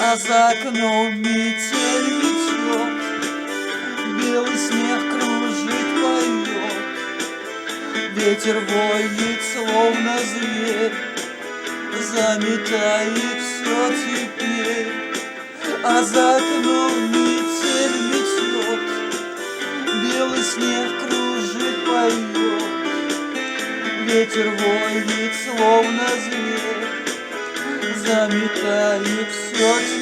А за окном метель метет, белый снег кружит, поет, ветер воет, словно зверь, заметает все теперь. А за окном метель метет, белый снег кружит, поет, ветер воет, словно зверь, заметает все теперь.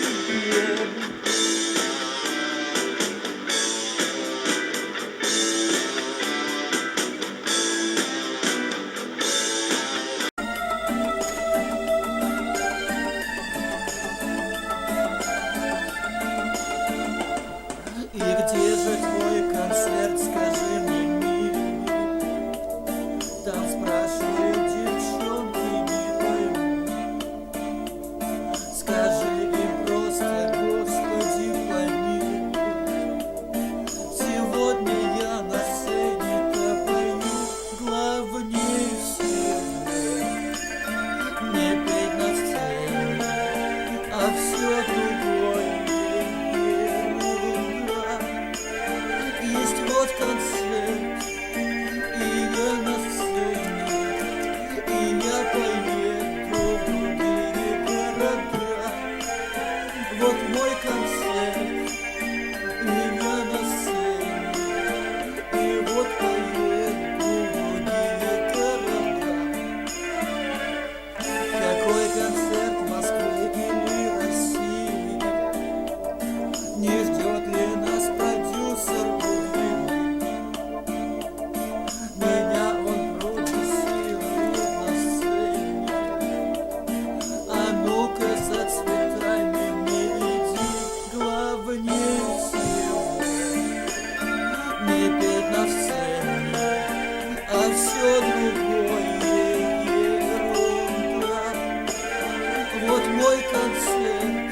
И где же твой концерт, скажи мне, милый? Там спрашивают девчонки, не пойму. Скажи им просто, Господи, помилуй. Сегодня я на сцене-то пою, главнее всего не петь на сцене, а все другое. Есть вот концерт, и я на сцене, и я поеду в другие города. Вот мой концерт, и я на сцене, и вот поеду в другие города. Какой концерт в Москве или России? Не ждет ли нас продюсер? Меня он продюсирует на сцене. А ну-ка за цветами не иди, главнее всего не петь на сцене, а все другое ерунда. Вот мой концерт,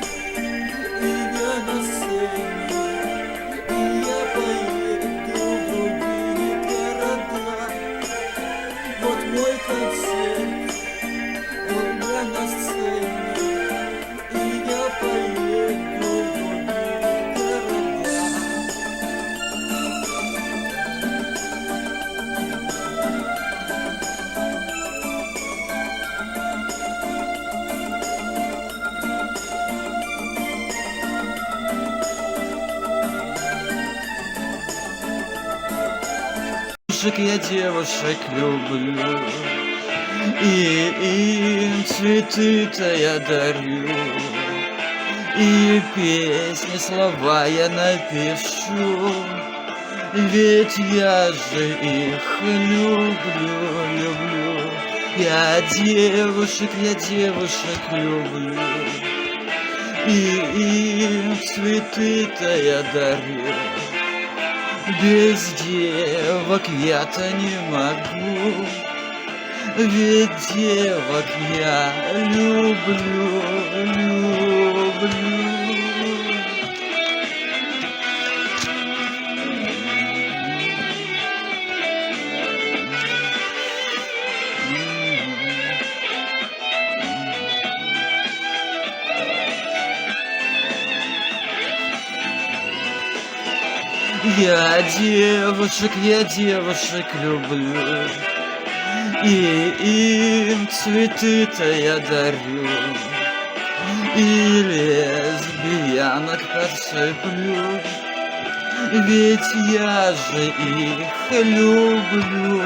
и я на сцене, и я поеду в другие города. Вот мой концерт, и я на сцене, и я поеду в другие города. Я девушек люблю, и им цветы-то я дарю, и песни, слова я напишу, ведь я же их люблю. Я девушек люблю, и им цветы-то я дарю. Без девок я-то не могу, ведь девок я люблю. Я девушек люблю, и им цветы-то я дарю, и лесбиянок подцеплю, ведь я же их люблю.